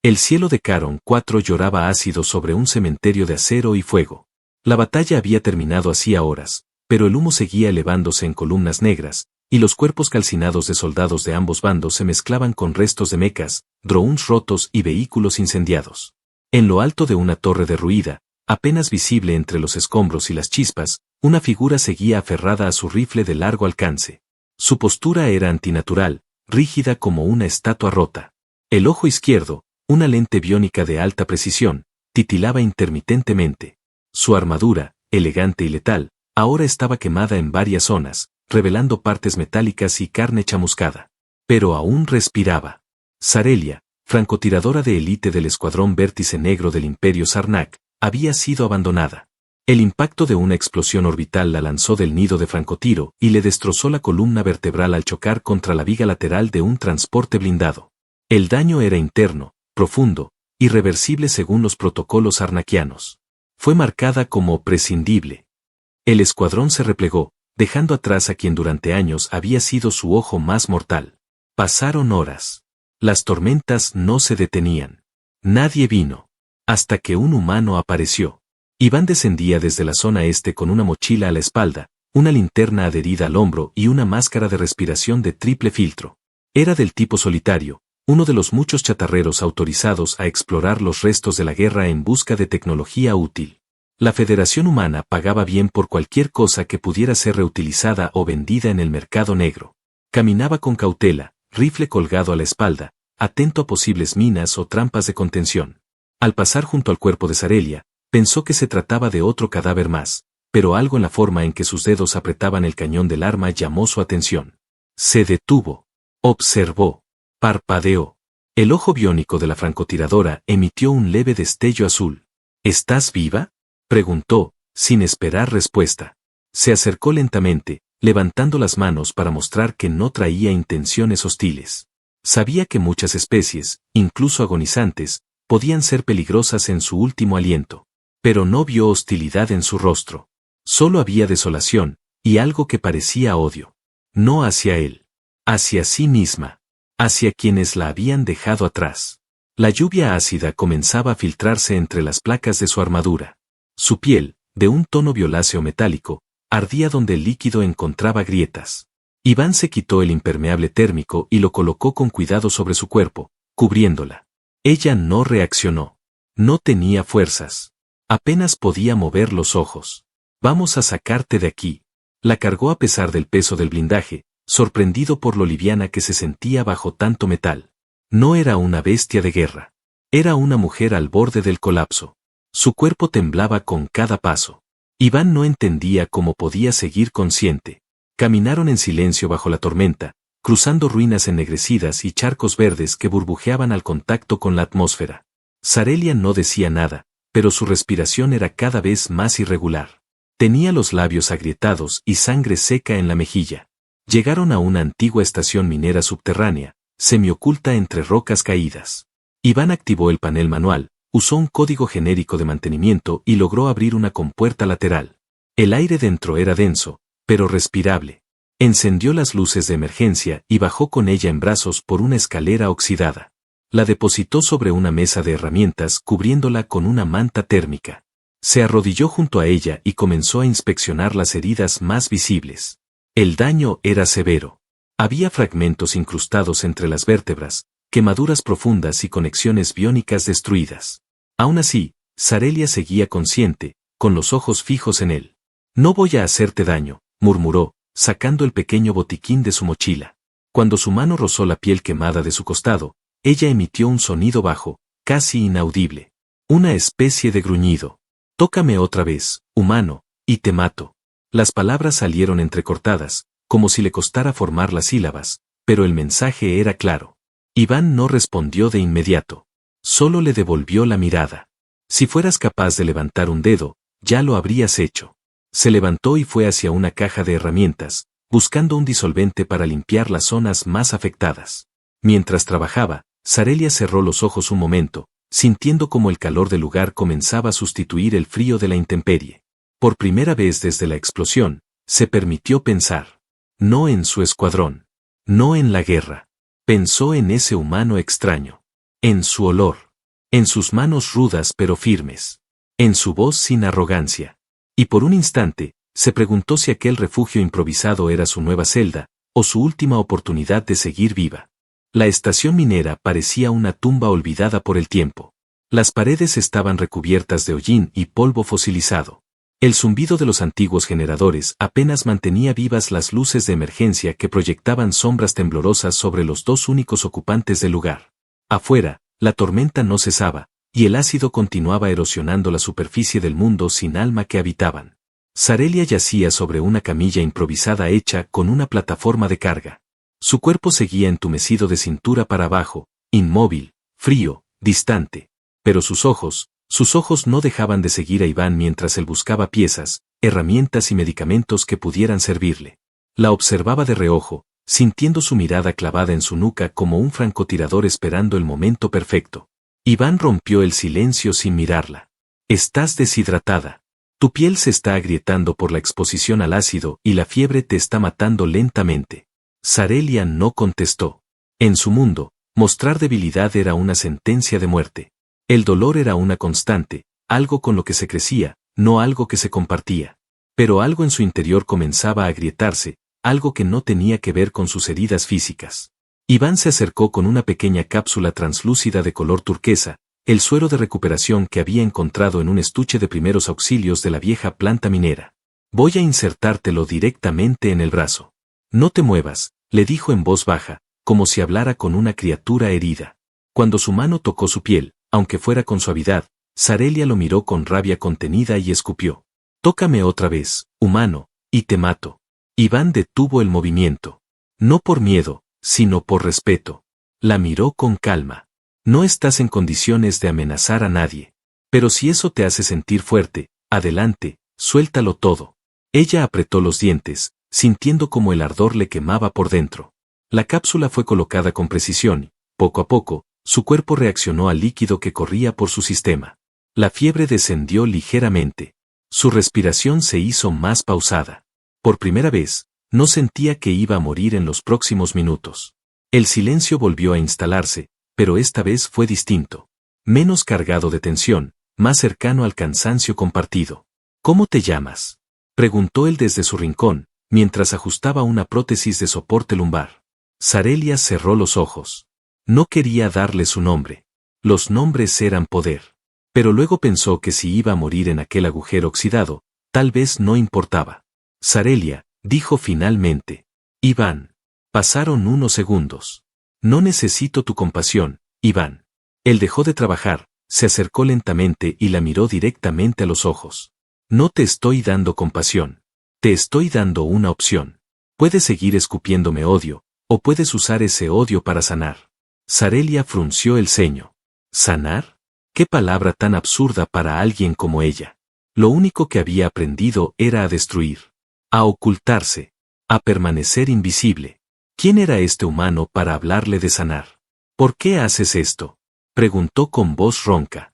El cielo de Caron 4 lloraba ácido sobre un cementerio de acero y fuego. La batalla había terminado hacía horas, pero el humo seguía elevándose en columnas negras, y los cuerpos calcinados de soldados de ambos bandos se mezclaban con restos de mechas, drones rotos y vehículos incendiados. En lo alto de una torre derruida, apenas visible entre los escombros y las chispas, una figura seguía aferrada a su rifle de largo alcance. Su postura era antinatural, rígida como una estatua rota. El ojo izquierdo, una lente biónica de alta precisión, titilaba intermitentemente. Su armadura, elegante y letal, ahora estaba quemada en varias zonas, revelando partes metálicas y carne chamuscada. Pero aún respiraba. Sarelia, francotiradora de élite del escuadrón vértice negro del Imperio Sarnak, había sido abandonada. El impacto de una explosión orbital la lanzó del nido de francotiro y le destrozó la columna vertebral al chocar contra la viga lateral de un transporte blindado. El daño era interno, profundo, irreversible según los protocolos sarnakianos. Fue marcada como prescindible. El escuadrón se replegó, dejando atrás a quien durante años había sido su ojo más mortal. Pasaron horas. Las tormentas no se detenían. Nadie vino. Hasta que un humano apareció. Iván descendía desde la zona este con una mochila a la espalda, una linterna adherida al hombro y una máscara de respiración de triple filtro. Era del tipo solitario, uno de los muchos chatarreros autorizados a explorar los restos de la guerra en busca de tecnología útil. La Federación Humana pagaba bien por cualquier cosa que pudiera ser reutilizada o vendida en el mercado negro. Caminaba con cautela, rifle colgado a la espalda, atento a posibles minas o trampas de contención. Al pasar junto al cuerpo de Sarelia, pensó que se trataba de otro cadáver más, pero algo en la forma en que sus dedos apretaban el cañón del arma llamó su atención. Se detuvo. Observó. Parpadeó. El ojo biónico de la francotiradora emitió un leve destello azul. ¿Estás viva?, preguntó, sin esperar respuesta. Se acercó lentamente, levantando las manos para mostrar que no traía intenciones hostiles. Sabía que muchas especies, incluso agonizantes, podían ser peligrosas en su último aliento. Pero no vio hostilidad en su rostro. Solo había desolación, y algo que parecía odio. No hacia él. Hacia sí misma. Hacia quienes la habían dejado atrás. La lluvia ácida comenzaba a filtrarse entre las placas de su armadura. Su piel, de un tono violáceo metálico, ardía donde el líquido encontraba grietas. Iván se quitó el impermeable térmico y lo colocó con cuidado sobre su cuerpo, cubriéndola. Ella no reaccionó. No tenía fuerzas. Apenas podía mover los ojos. Vamos a sacarte de aquí. La cargó a pesar del peso del blindaje, sorprendido por lo liviana que se sentía bajo tanto metal. No era una bestia de guerra. Era una mujer al borde del colapso. Su cuerpo temblaba con cada paso. Iván no entendía cómo podía seguir consciente. Caminaron en silencio bajo la tormenta, cruzando ruinas ennegrecidas y charcos verdes que burbujeaban al contacto con la atmósfera. Sarelia no decía nada, pero su respiración era cada vez más irregular. Tenía los labios agrietados y sangre seca en la mejilla. Llegaron a una antigua estación minera subterránea, semioculta entre rocas caídas. Iván activó el panel manual, usó un código genérico de mantenimiento y logró abrir una compuerta lateral. El aire dentro era denso, pero respirable. Encendió las luces de emergencia y bajó con ella en brazos por una escalera oxidada. La depositó sobre una mesa de herramientas cubriéndola con una manta térmica. Se arrodilló junto a ella y comenzó a inspeccionar las heridas más visibles. El daño era severo. Había fragmentos incrustados entre las vértebras, quemaduras profundas y conexiones biónicas destruidas. Aún así, Sarelia seguía consciente, con los ojos fijos en él. No voy a hacerte daño, murmuró, sacando el pequeño botiquín de su mochila. Cuando su mano rozó la piel quemada de su costado, ella emitió un sonido bajo, casi inaudible. Una especie de gruñido. Tócame otra vez, humano, y te mato. Las palabras salieron entrecortadas, como si le costara formar las sílabas, pero el mensaje era claro. Iván no respondió de inmediato. Solo le devolvió la mirada. Si fueras capaz de levantar un dedo, ya lo habrías hecho. Se levantó y fue hacia una caja de herramientas, buscando un disolvente para limpiar las zonas más afectadas. Mientras trabajaba, Sarelia cerró los ojos un momento, sintiendo como el calor del lugar comenzaba a sustituir el frío de la intemperie. Por primera vez desde la explosión, se permitió pensar. No en su escuadrón. No en la guerra. Pensó en ese humano extraño. En su olor. en sus manos rudas pero firmes, en su voz sin arrogancia. Y por un instante, se preguntó si aquel refugio improvisado era su nueva celda, o su última oportunidad de seguir viva. La estación minera parecía una tumba olvidada por el tiempo. Las paredes estaban recubiertas de hollín y polvo fosilizado. El zumbido de los antiguos generadores apenas mantenía vivas las luces de emergencia que proyectaban sombras temblorosas sobre los dos únicos ocupantes del lugar. Afuera, la tormenta no cesaba, y el ácido continuaba erosionando la superficie del mundo sin alma que habitaban. Sarelia yacía sobre una camilla improvisada hecha con una plataforma de carga. Su cuerpo seguía entumecido de cintura para abajo, inmóvil, frío, distante. Pero sus ojos no dejaban de seguir a Iván mientras él buscaba piezas, herramientas y medicamentos que pudieran servirle. La observaba de reojo, sintiendo su mirada clavada en su nuca como un francotirador esperando el momento perfecto. Iván rompió el silencio sin mirarla. Estás deshidratada. Tu piel se está agrietando por la exposición al ácido y la fiebre te está matando lentamente. Sarelia no contestó. En su mundo, mostrar debilidad era una sentencia de muerte. El dolor era una constante, algo con lo que se crecía, no algo que se compartía. Pero algo en su interior comenzaba a agrietarse, algo que no tenía que ver con sus heridas físicas. Iván se acercó con una pequeña cápsula translúcida de color turquesa, el suero de recuperación que había encontrado en un estuche de primeros auxilios de la vieja planta minera. Voy a insertártelo directamente en el brazo. No te muevas, le dijo en voz baja, como si hablara con una criatura herida. Cuando su mano tocó su piel, aunque fuera con suavidad, Sarelia lo miró con rabia contenida y escupió. Tócame otra vez, humano, y te mato. Iván detuvo el movimiento. No por miedo, sino por respeto. La miró con calma. No estás en condiciones de amenazar a nadie. Pero si eso te hace sentir fuerte, adelante, suéltalo todo. Ella apretó los dientes, sintiendo como el ardor le quemaba por dentro. La cápsula fue colocada con precisión y, poco a poco, su cuerpo reaccionó al líquido que corría por su sistema. La fiebre descendió ligeramente. Su respiración se hizo más pausada. Por primera vez, no sentía que iba a morir en los próximos minutos. El silencio volvió a instalarse, pero esta vez fue distinto. Menos cargado de tensión, más cercano al cansancio compartido. ¿Cómo te llamas?, preguntó él desde su rincón, mientras ajustaba una prótesis de soporte lumbar. Sarelia cerró los ojos. No quería darle su nombre. Los nombres eran poder. Pero luego pensó que si iba a morir en aquel agujero oxidado, tal vez no importaba. Sarelia, dijo finalmente. Iván. Pasaron unos segundos. No necesito tu compasión, Iván. Él dejó de trabajar, se acercó lentamente y la miró directamente a los ojos. No te estoy dando compasión. Te estoy dando una opción. Puedes seguir escupiéndome odio, o puedes usar ese odio para sanar. Sarelia frunció el ceño. ¿Sanar? ¿Qué palabra tan absurda para alguien como ella? Lo único que había aprendido era a destruir. A ocultarse. A permanecer invisible. ¿Quién era este humano para hablarle de sanar? ¿Por qué haces esto?, preguntó con voz ronca.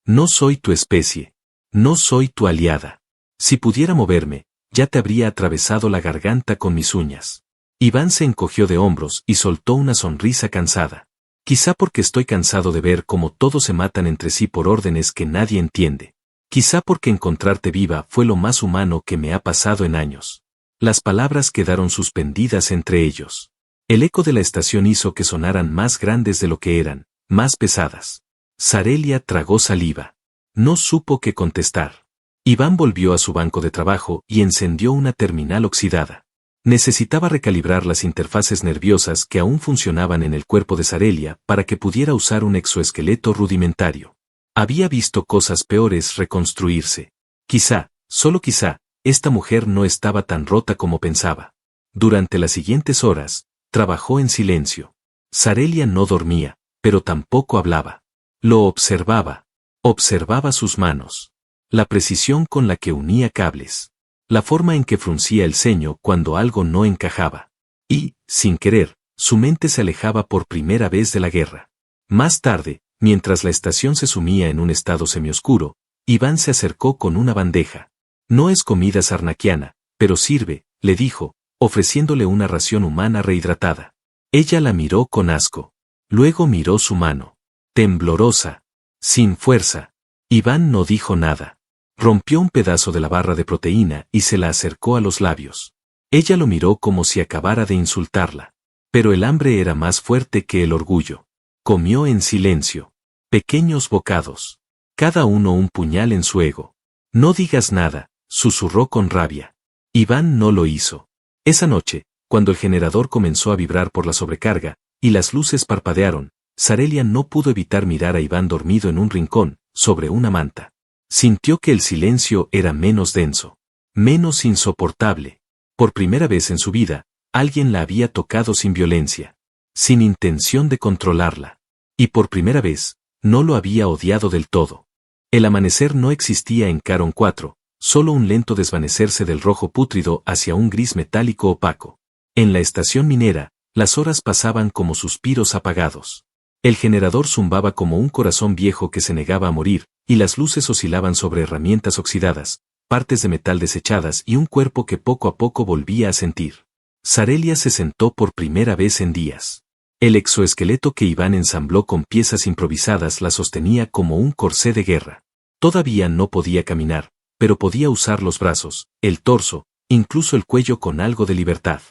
No soy tu especie. No soy tu aliada. Si pudiera moverme, ya te habría atravesado la garganta con mis uñas. Iván se encogió de hombros y soltó una sonrisa cansada. Quizá porque estoy cansado de ver cómo todos se matan entre sí por órdenes que nadie entiende. Quizá porque encontrarte viva fue lo más humano que me ha pasado en años. Las palabras quedaron suspendidas entre ellos. El eco de la estación hizo que sonaran más grandes de lo que eran, más pesadas. Sarelia tragó saliva. No supo qué contestar. Iván volvió a su banco de trabajo y encendió una terminal oxidada. Necesitaba recalibrar las interfaces nerviosas que aún funcionaban en el cuerpo de Sarelia para que pudiera usar un exoesqueleto rudimentario. Había visto cosas peores reconstruirse. Quizá, solo quizá, esta mujer no estaba tan rota como pensaba. Durante las siguientes horas, trabajó en silencio. Sarelia no dormía, pero tampoco hablaba. Lo observaba. Observaba sus manos. La precisión con la que unía cables. La forma en que fruncía el ceño cuando algo no encajaba. Y, sin querer, su mente se alejaba por primera vez de la guerra. Más tarde, mientras la estación se sumía en un estado semioscuro, Iván se acercó con una bandeja. No es comida sarnaquiana, pero sirve, le dijo, ofreciéndole una ración humana rehidratada. Ella la miró con asco. Luego miró su mano. Temblorosa. Sin fuerza. Iván no dijo nada. Rompió un pedazo de la barra de proteína y se la acercó a los labios. Ella lo miró como si acabara de insultarla. Pero el hambre era más fuerte que el orgullo. Comió en silencio. Pequeños bocados. Cada uno un puñal en su ego. No digas nada, susurró con rabia. Iván no lo hizo. Esa noche, cuando el generador comenzó a vibrar por la sobrecarga, y las luces parpadearon, Sarelia no pudo evitar mirar a Iván dormido en un rincón, sobre una manta. Sintió que el silencio era menos denso. Menos insoportable. Por primera vez en su vida, alguien la había tocado sin violencia. Sin intención de controlarla. Y por primera vez, no lo había odiado del todo. El amanecer no existía en Caron 4, solo un lento desvanecerse del rojo pútrido hacia un gris metálico opaco. En la estación minera, las horas pasaban como suspiros apagados. El generador zumbaba como un corazón viejo que se negaba a morir, y las luces oscilaban sobre herramientas oxidadas, partes de metal desechadas y un cuerpo que poco a poco volvía a sentir. Sarelia se sentó por primera vez en días. El exoesqueleto que Iván ensambló con piezas improvisadas la sostenía como un corsé de guerra. Todavía no podía caminar, pero podía usar los brazos, el torso, incluso el cuello con algo de libertad.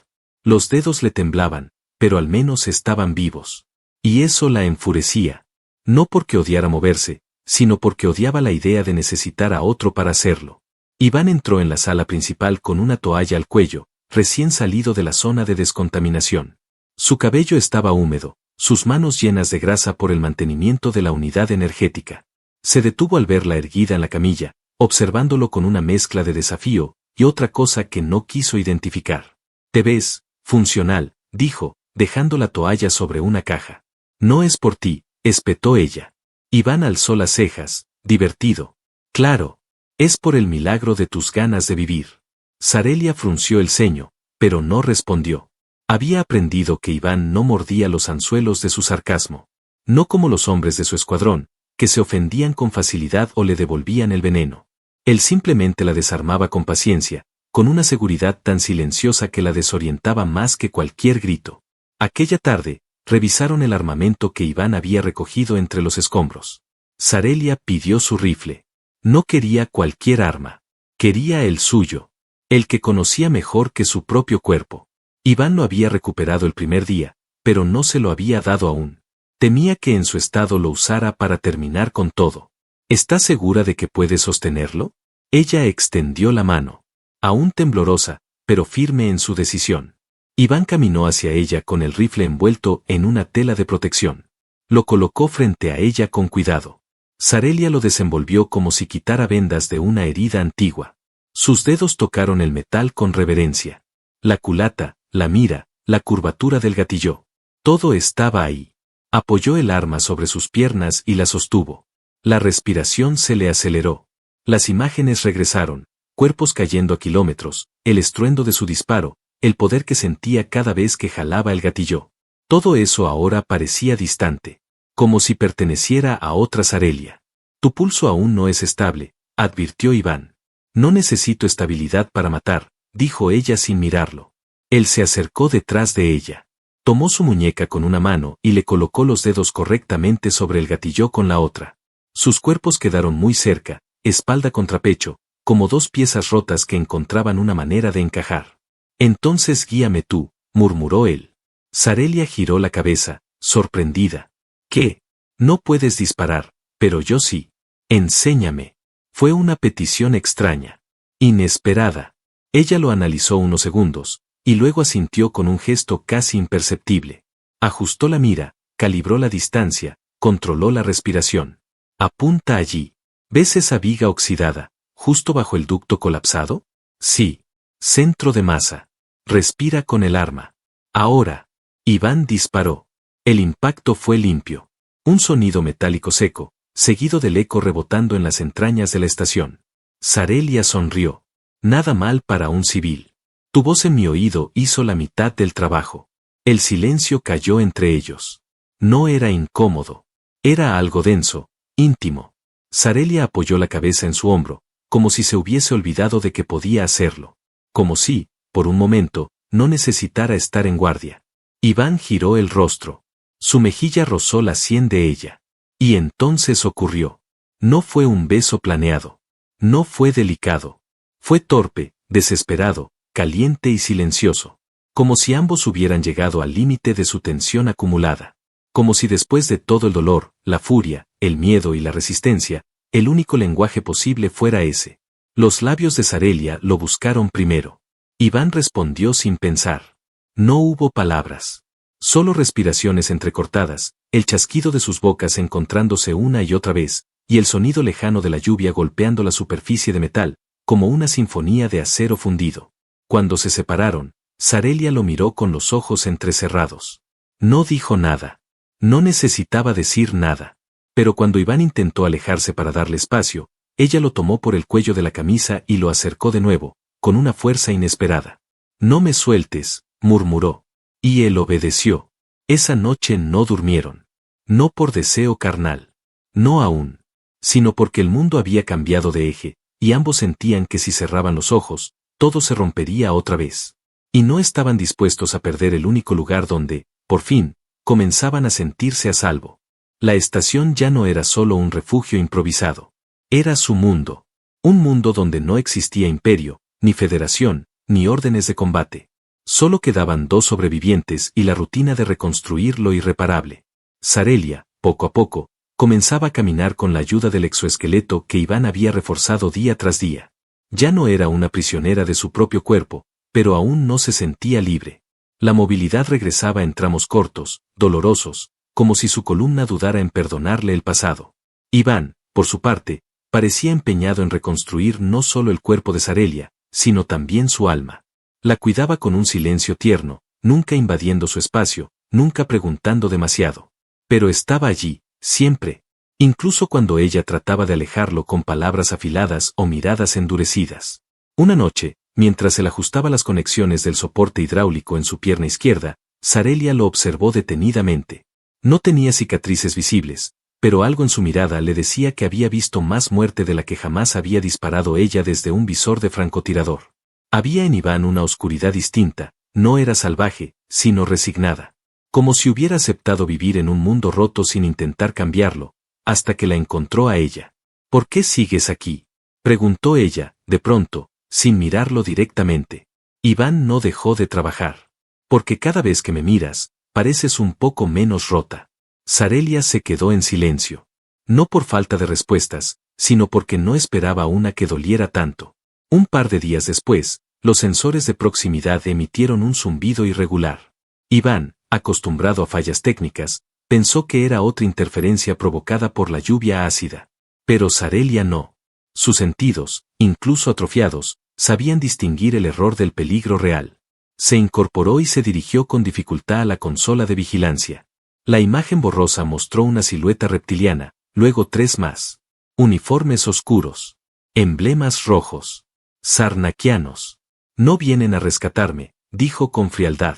Los dedos le temblaban, pero al menos estaban vivos. Y eso la enfurecía. No porque odiara moverse, sino porque odiaba la idea de necesitar a otro para hacerlo. Iván entró en la sala principal con una toalla al cuello, recién salido de la zona de descontaminación. Su cabello estaba húmedo, sus manos llenas de grasa por el mantenimiento de la unidad energética. Se detuvo al verla erguida en la camilla, observándolo con una mezcla de desafío y otra cosa que no quiso identificar. «Te ves funcional», dijo, dejando la toalla sobre una caja. «No es por ti», espetó ella. Iván alzó las cejas, divertido. «Claro. Es por el milagro de tus ganas de vivir». Sarelia frunció el ceño, pero no respondió. Había aprendido que Iván no mordía los anzuelos de su sarcasmo. No como los hombres de su escuadrón, que se ofendían con facilidad o le devolvían el veneno. Él simplemente la desarmaba con paciencia, con una seguridad tan silenciosa que la desorientaba más que cualquier grito. Aquella tarde, revisaron el armamento que Iván había recogido entre los escombros. Sarelia pidió su rifle. No quería cualquier arma. Quería el suyo. El que conocía mejor que su propio cuerpo. Iván lo había recuperado el primer día, pero no se lo había dado aún. Temía que en su estado lo usara para terminar con todo. ¿Estás segura de que puedes sostenerlo? Ella extendió la mano. Aún temblorosa, pero firme en su decisión. Iván caminó hacia ella con el rifle envuelto en una tela de protección. Lo colocó frente a ella con cuidado. Sarelia lo desenvolvió como si quitara vendas de una herida antigua. Sus dedos tocaron el metal con reverencia. La culata, la mira, la curvatura del gatillo. Todo estaba ahí. Apoyó el arma sobre sus piernas y la sostuvo. La respiración se le aceleró. Las imágenes regresaron, cuerpos cayendo a kilómetros, el estruendo de su disparo, el poder que sentía cada vez que jalaba el gatillo. Todo eso ahora parecía distante, como si perteneciera a otra Sarelia. Tu pulso aún no es estable, advirtió Iván. No necesito estabilidad para matar, dijo ella sin mirarlo. Él se acercó detrás de ella. Tomó su muñeca con una mano y le colocó los dedos correctamente sobre el gatillo con la otra. Sus cuerpos quedaron muy cerca, espalda contra pecho, como dos piezas rotas que encontraban una manera de encajar. Entonces guíame tú, murmuró él. Sarelia giró la cabeza, sorprendida. ¿Qué? No puedes disparar, pero yo sí. Enséñame. Fue una petición extraña. Inesperada. Ella lo analizó unos segundos, y luego asintió con un gesto casi imperceptible. Ajustó la mira, calibró la distancia, controló la respiración. Apunta allí. ¿Ves esa viga oxidada, justo bajo el ducto colapsado? Sí. Centro de masa. Respira con el arma. Ahora. Iván disparó. El impacto fue limpio. Un sonido metálico seco, seguido del eco rebotando en las entrañas de la estación. Sarelia sonrió. Nada mal para un civil. Tu voz en mi oído hizo la mitad del trabajo. El silencio cayó entre ellos. No era incómodo. Era algo denso, íntimo. Sarelia apoyó la cabeza en su hombro, como si se hubiese olvidado de que podía hacerlo. Como si, por un momento, no necesitara estar en guardia. Iván giró el rostro. Su mejilla rozó la sien de ella. Y entonces ocurrió. No fue un beso planeado. No fue delicado. Fue torpe, desesperado, caliente y silencioso. Como si ambos hubieran llegado al límite de su tensión acumulada. Como si después de todo el dolor, la furia, el miedo y la resistencia, el único lenguaje posible fuera ese. Los labios de Sarelia lo buscaron primero. Iván respondió sin pensar. No hubo palabras. Solo respiraciones entrecortadas, el chasquido de sus bocas encontrándose una y otra vez, y el sonido lejano de la lluvia golpeando la superficie de metal, como una sinfonía de acero fundido. Cuando se separaron, Sarelia lo miró con los ojos entrecerrados. No dijo nada. No necesitaba decir nada. Pero cuando Iván intentó alejarse para darle espacio, ella lo tomó por el cuello de la camisa y lo acercó de nuevo, con una fuerza inesperada. No me sueltes, murmuró. Y él obedeció. Esa noche no durmieron. No por deseo carnal. No aún. Sino porque el mundo había cambiado de eje, y ambos sentían que si cerraban los ojos, todo se rompería otra vez. Y no estaban dispuestos a perder el único lugar donde, por fin, comenzaban a sentirse a salvo. La estación ya no era solo un refugio improvisado. Era su mundo. Un mundo donde no existía imperio, ni federación, ni órdenes de combate. Solo quedaban dos sobrevivientes y la rutina de reconstruir lo irreparable. Sarelia, poco a poco, comenzaba a caminar con la ayuda del exoesqueleto que Iván había reforzado día tras día. Ya no era una prisionera de su propio cuerpo, pero aún no se sentía libre. La movilidad regresaba en tramos cortos, dolorosos, como si su columna dudara en perdonarle el pasado. Iván, por su parte, parecía empeñado en reconstruir no solo el cuerpo de Sarelia, sino también su alma. La cuidaba con un silencio tierno, nunca invadiendo su espacio, nunca preguntando demasiado. Pero estaba allí, siempre, incluso cuando ella trataba de alejarlo con palabras afiladas o miradas endurecidas. Una noche, mientras él ajustaba las conexiones del soporte hidráulico en su pierna izquierda, Sarelia lo observó detenidamente. No tenía cicatrices visibles, pero algo en su mirada le decía que había visto más muerte de la que jamás había disparado ella desde un visor de francotirador. Había en Iván una oscuridad distinta, no era salvaje, sino resignada. Como si hubiera aceptado vivir en un mundo roto sin intentar cambiarlo, hasta que la encontró a ella. ¿Por qué sigues aquí?, preguntó ella, de pronto, sin mirarlo directamente. Iván no dejó de trabajar. Porque cada vez que me miras, pareces un poco menos rota. Sarelia se quedó en silencio. No por falta de respuestas, sino porque no esperaba una que doliera tanto. Un par de días después, los sensores de proximidad emitieron un zumbido irregular. Iván, acostumbrado a fallas técnicas, pensó que era otra interferencia provocada por la lluvia ácida. Pero Sarelia no. Sus sentidos, incluso atrofiados, sabían distinguir el error del peligro real. Se incorporó y se dirigió con dificultad a la consola de vigilancia. La imagen borrosa mostró una silueta reptiliana, luego tres más. Uniformes oscuros. Emblemas rojos. Sarnaquianos. No vienen a rescatarme, dijo con frialdad.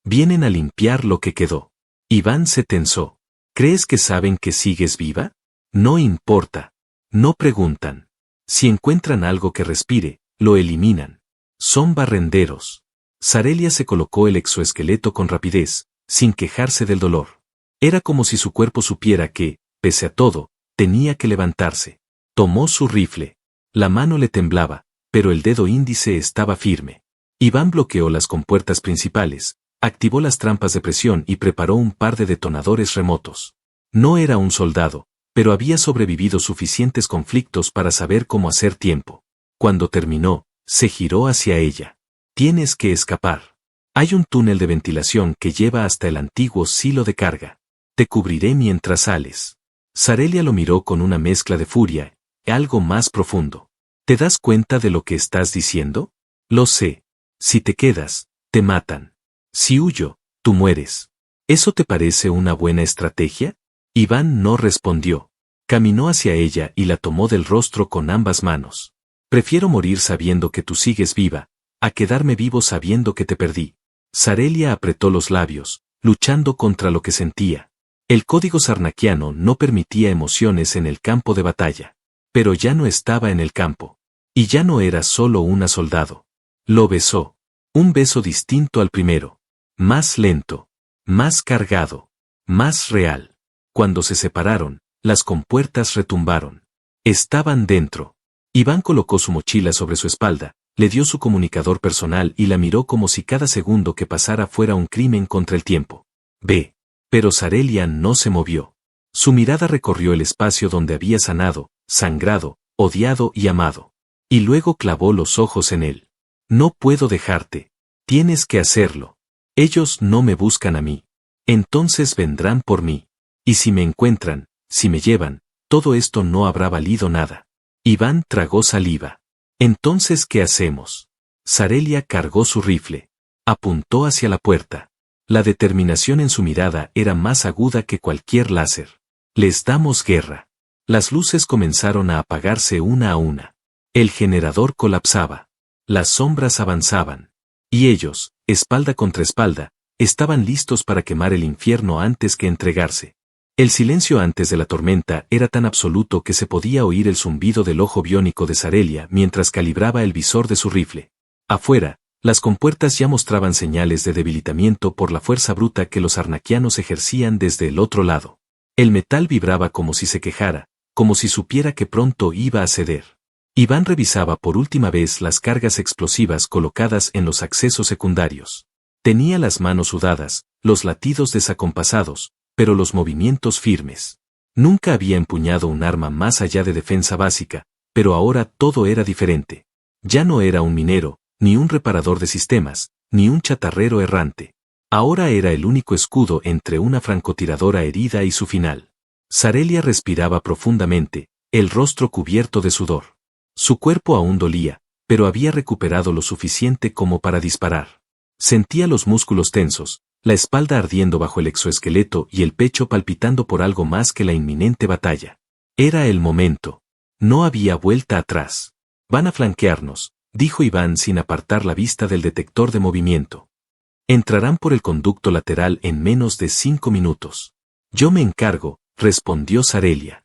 Vienen a limpiar lo que quedó. Iván se tensó. ¿Crees que saben que sigues viva? No importa. No preguntan. Si encuentran algo que respire, lo eliminan. Son barrenderos. Sarelia se colocó el exoesqueleto con rapidez, sin quejarse del dolor. Era como si su cuerpo supiera que, pese a todo, tenía que levantarse. Tomó su rifle. La mano le temblaba, pero el dedo índice estaba firme. Iván bloqueó las compuertas principales, activó las trampas de presión y preparó un par de detonadores remotos. No era un soldado, pero había sobrevivido suficientes conflictos para saber cómo hacer tiempo. Cuando terminó, se giró hacia ella. Tienes que escapar. Hay un túnel de ventilación que lleva hasta el antiguo silo de carga. Te cubriré mientras sales. Sarelia lo miró con una mezcla de furia, algo más profundo. ¿Te das cuenta de lo que estás diciendo? Lo sé. Si te quedas, te matan. Si huyo, tú mueres. ¿Eso te parece una buena estrategia? Iván no respondió. Caminó hacia ella y la tomó del rostro con ambas manos. Prefiero morir sabiendo que tú sigues viva, a quedarme vivo sabiendo que te perdí. Sarelia apretó los labios, luchando contra lo que sentía. El código sarnaquiano no permitía emociones en el campo de batalla. Pero ya no estaba en el campo. Y ya no era solo una soldado. Lo besó. Un beso distinto al primero. Más lento. Más cargado. Más real. Cuando se separaron, Las compuertas retumbaron. Estaban dentro. Iván colocó su mochila sobre su espalda, le dio su comunicador personal y la miró como si cada segundo que pasara fuera un crimen contra el tiempo. Ve. Pero Sarelia no se movió. Su mirada recorrió el espacio donde había sanado, sangrado, odiado y amado. Y luego clavó los ojos en él. No puedo dejarte. Tienes que hacerlo. Ellos no me buscan a mí. Entonces vendrán por mí. Y si me encuentran, si me llevan, todo esto no habrá valido nada. Iván tragó saliva. Entonces, ¿qué hacemos? Sarelia cargó su rifle. Apuntó hacia la puerta. La determinación en su mirada era más aguda que cualquier láser. Les damos guerra. Las luces comenzaron a apagarse una a una. El generador colapsaba. Las sombras avanzaban. Y ellos, espalda contra espalda, estaban listos para quemar el infierno antes que entregarse. El silencio antes de la tormenta era tan absoluto que se podía oír el zumbido del ojo biónico de Sarelia mientras calibraba el visor de su rifle. Afuera, las compuertas ya mostraban señales de debilitamiento por la fuerza bruta que los arnaquianos ejercían desde el otro lado. El metal vibraba como si se quejara, como si supiera que pronto iba a ceder. Iván revisaba por última vez las cargas explosivas colocadas en los accesos secundarios. Tenía las manos sudadas, los latidos desacompasados, pero los movimientos firmes. Nunca había empuñado un arma más allá de defensa básica, pero ahora todo era diferente. Ya no era un minero, ni un reparador de sistemas, ni un chatarrero errante. Ahora era el único escudo entre una francotiradora herida y su final. Sarelia respiraba profundamente, el rostro cubierto de sudor. Su cuerpo aún dolía, pero había recuperado lo suficiente como para disparar. Sentía los músculos tensos, la espalda ardiendo bajo el exoesqueleto y el pecho palpitando por algo más que la inminente batalla. Era el momento. No había vuelta atrás. Van a flanquearnos, dijo Iván sin apartar la vista del detector de movimiento. Entrarán por el conducto lateral en menos de 5 minutos. Yo me encargo, respondió Sarelia.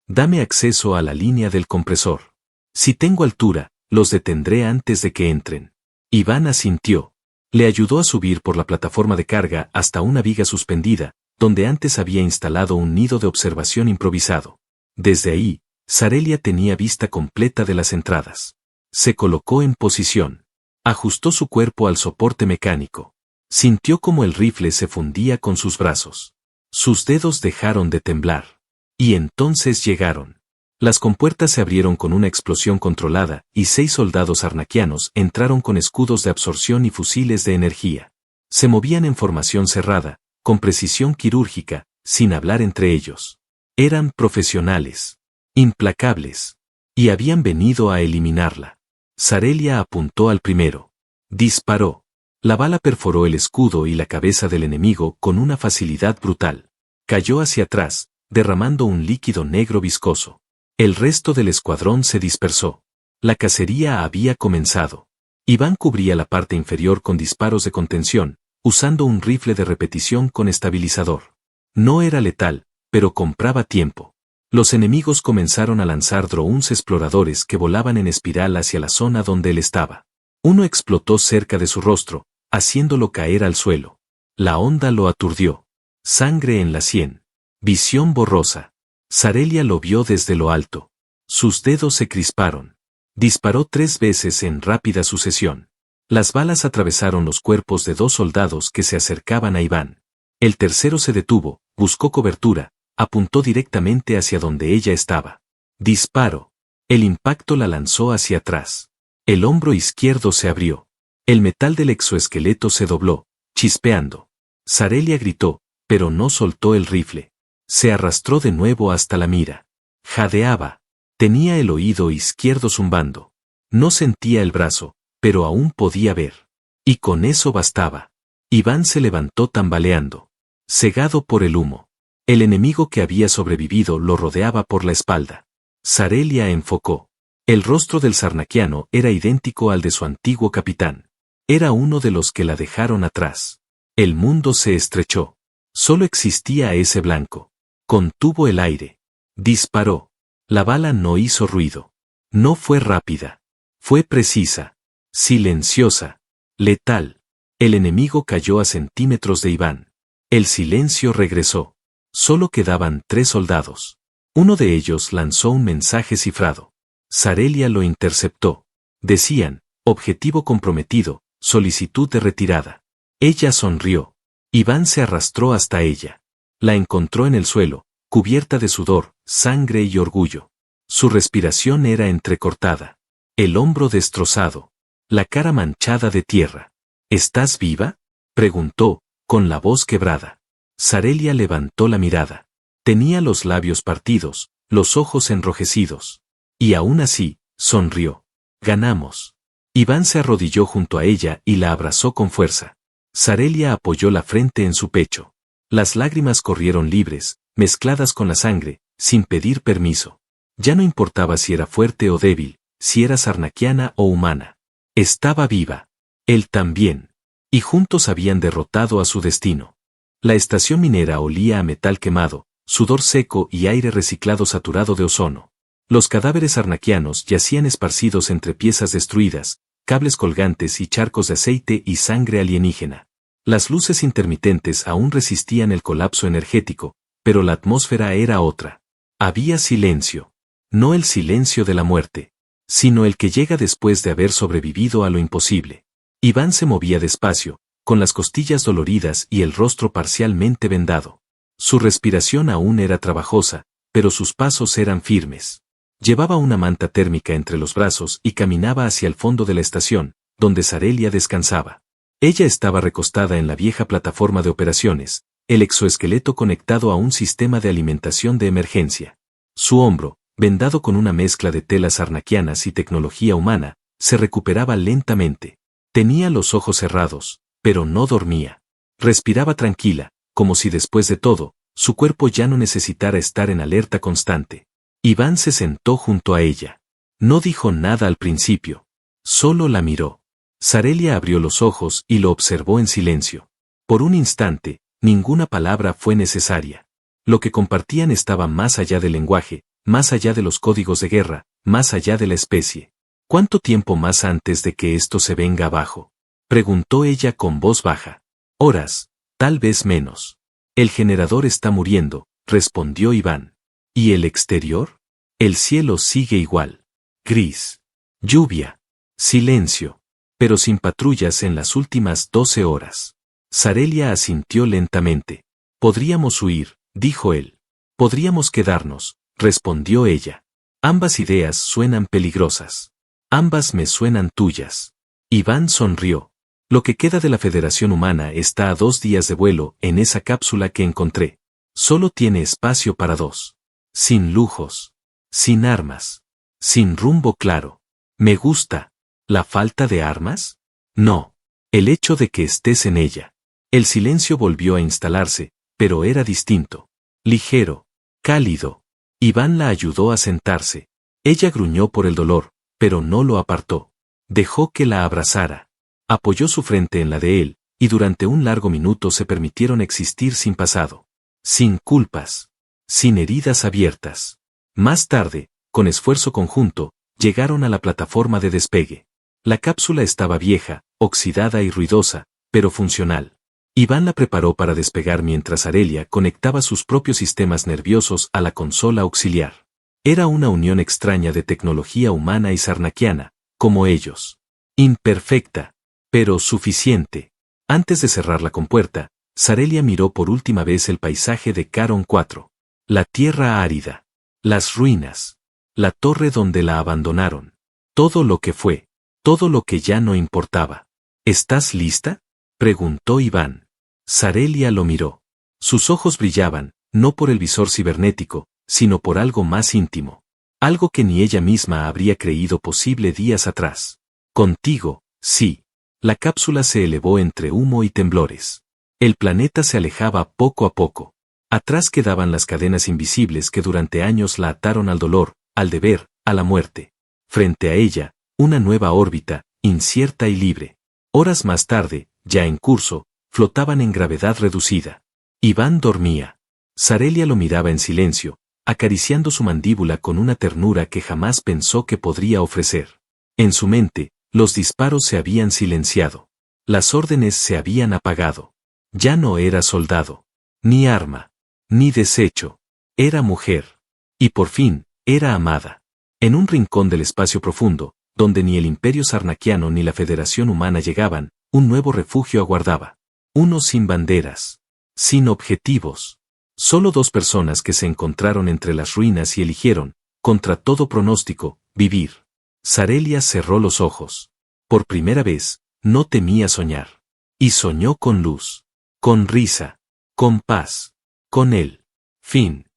Dame acceso a la línea del compresor. Si tengo altura, los detendré antes de que entren. Iván asintió. Le ayudó a subir por la plataforma de carga hasta una viga suspendida, donde antes había instalado un nido de observación improvisado. Desde ahí, Sarelia tenía vista completa de las entradas. Se colocó en posición. Ajustó su cuerpo al soporte mecánico. Sintió como el rifle se fundía con sus brazos. Sus dedos dejaron de temblar. Y entonces llegaron. Las compuertas se abrieron con una explosión controlada y 6 soldados arnaquianos entraron con escudos de absorción y fusiles de energía. Se movían en formación cerrada, con precisión quirúrgica, sin hablar entre ellos. Eran profesionales, implacables, y habían venido a eliminarla. Sarelia apuntó al primero. Disparó. La bala perforó el escudo y la cabeza del enemigo con una facilidad brutal. Cayó hacia atrás, derramando un líquido negro viscoso. El resto del escuadrón se dispersó. La cacería había comenzado. Iván cubría la parte inferior con disparos de contención, usando un rifle de repetición con estabilizador. No era letal, pero compraba tiempo. Los enemigos comenzaron a lanzar drones exploradores que volaban en espiral hacia la zona donde él estaba. Uno explotó cerca de su rostro, haciéndolo caer al suelo. La onda lo aturdió. Sangre en la sien. Visión borrosa. Sarelia lo vio desde lo alto. Sus dedos se crisparon. Disparó 3 veces en rápida sucesión. Las balas atravesaron los cuerpos de 2 soldados que se acercaban a Iván. El tercero se detuvo, buscó cobertura, apuntó directamente hacia donde ella estaba. Disparo. El impacto la lanzó hacia atrás. El hombro izquierdo se abrió. El metal del exoesqueleto se dobló, chispeando. Sarelia gritó, pero no soltó el rifle. Se arrastró de nuevo hasta la mira. Jadeaba. Tenía el oído izquierdo zumbando. No sentía el brazo, pero aún podía ver. Y con eso bastaba. Iván se levantó tambaleando. Cegado por el humo. El enemigo que había sobrevivido lo rodeaba por la espalda. Sarelia enfocó. El rostro del sarnaquiano era idéntico al de su antiguo capitán. Era uno de los que la dejaron atrás. El mundo se estrechó. Solo existía ese blanco. Contuvo el aire. Disparó. La bala no hizo ruido. No fue rápida. Fue precisa. Silenciosa. Letal. El enemigo cayó a centímetros de Iván. El silencio regresó. Solo quedaban 3 soldados. Uno de ellos lanzó un mensaje cifrado. Sarelia lo interceptó. Decían, objetivo comprometido, solicitud de retirada. Ella sonrió. Iván se arrastró hasta ella. La encontró en el suelo, cubierta de sudor, sangre y orgullo. Su respiración era entrecortada. El hombro destrozado. La cara manchada de tierra. ¿Estás viva?, preguntó, con la voz quebrada. Sarelia levantó la mirada. Tenía los labios partidos, los ojos enrojecidos. Y aún así, sonrió. Ganamos. Iván se arrodilló junto a ella y la abrazó con fuerza. Sarelia apoyó la frente en su pecho. Las lágrimas corrieron libres, mezcladas con la sangre, sin pedir permiso. Ya no importaba si era fuerte o débil, si era sarnaquiana o humana. Estaba viva. Él también. Y juntos habían derrotado a su destino. La estación minera olía a metal quemado, sudor seco y aire reciclado saturado de ozono. Los cadáveres sarnaquianos yacían esparcidos entre piezas destruidas, cables colgantes y charcos de aceite y sangre alienígena. Las luces intermitentes aún resistían el colapso energético, pero la atmósfera era otra. Había silencio. No el silencio de la muerte, sino el que llega después de haber sobrevivido a lo imposible. Iván se movía despacio, con las costillas doloridas y el rostro parcialmente vendado. Su respiración aún era trabajosa, pero sus pasos eran firmes. Llevaba una manta térmica entre los brazos y caminaba hacia el fondo de la estación, donde Sarelia descansaba. Ella estaba recostada en la vieja plataforma de operaciones, el exoesqueleto conectado a un sistema de alimentación de emergencia. Su hombro, vendado con una mezcla de telas sarnaquianas y tecnología humana, se recuperaba lentamente. Tenía los ojos cerrados, pero no dormía. Respiraba tranquila, como si después de todo, su cuerpo ya no necesitara estar en alerta constante. Iván se sentó junto a ella. No dijo nada al principio. Solo la miró. Sarelia abrió los ojos y lo observó en silencio. Por un instante, ninguna palabra fue necesaria. Lo que compartían estaba más allá del lenguaje, más allá de los códigos de guerra, más allá de la especie. ¿Cuánto tiempo más antes de que esto se venga abajo?, preguntó ella con voz baja. Horas, tal vez menos. El generador está muriendo, respondió Iván. ¿Y el exterior? El cielo sigue igual. Gris. Lluvia. Silencio. Pero sin patrullas en las últimas 12 horas. Sarelia asintió lentamente. Podríamos huir, dijo él. Podríamos quedarnos, respondió ella. Ambas ideas suenan peligrosas. Ambas me suenan tuyas. Iván sonrió. Lo que queda de la Federación Humana está a 2 días de vuelo en esa cápsula que encontré. Solo tiene espacio para 2. Sin lujos. Sin armas. Sin rumbo claro. Me gusta. ¿La falta de armas? No. El hecho de que estés en ella. El silencio volvió a instalarse, pero era distinto. Ligero. Cálido. Iván la ayudó a sentarse. Ella gruñó por el dolor, pero no lo apartó. Dejó que la abrazara. Apoyó su frente en la de él, y durante un largo minuto se permitieron existir sin pasado. Sin culpas. Sin heridas abiertas. Más tarde, con esfuerzo conjunto, llegaron a la plataforma de despegue. La cápsula estaba vieja, oxidada y ruidosa, pero funcional. Iván la preparó para despegar mientras Sarelia conectaba sus propios sistemas nerviosos a la consola auxiliar. Era una unión extraña de tecnología humana y sarnaquiana, como ellos. Imperfecta, pero suficiente. Antes de cerrar la compuerta, Sarelia miró por última vez el paisaje de Caron 4. La tierra árida. Las ruinas. La torre donde la abandonaron. Todo lo que fue. Todo lo que ya no importaba. ¿Estás lista?, preguntó Iván. Sarelia lo miró. Sus ojos brillaban, no por el visor cibernético, sino por algo más íntimo. Algo que ni ella misma habría creído posible días atrás. Contigo, sí. La cápsula se elevó entre humo y temblores. El planeta se alejaba poco a poco. Atrás quedaban las cadenas invisibles que durante años la ataron al dolor, al deber, a la muerte. Frente a ella, una nueva órbita, incierta y libre. Horas más tarde, ya en curso, flotaban en gravedad reducida. Iván dormía. Sarelia lo miraba en silencio, acariciando su mandíbula con una ternura que jamás pensó que podría ofrecer. En su mente, los disparos se habían silenciado. Las órdenes se habían apagado. Ya no era soldado. Ni arma. Ni desecho. Era mujer. Y por fin, era amada. En un rincón del espacio profundo, donde ni el Imperio Sarnaquiano ni la Federación Humana llegaban, un nuevo refugio aguardaba. Uno sin banderas. Sin objetivos. Solo dos personas que se encontraron entre las ruinas y eligieron, contra todo pronóstico, vivir. Sarelia cerró los ojos. Por primera vez, no temía soñar. Y soñó con luz. Con risa. Con paz. Con él. Fin.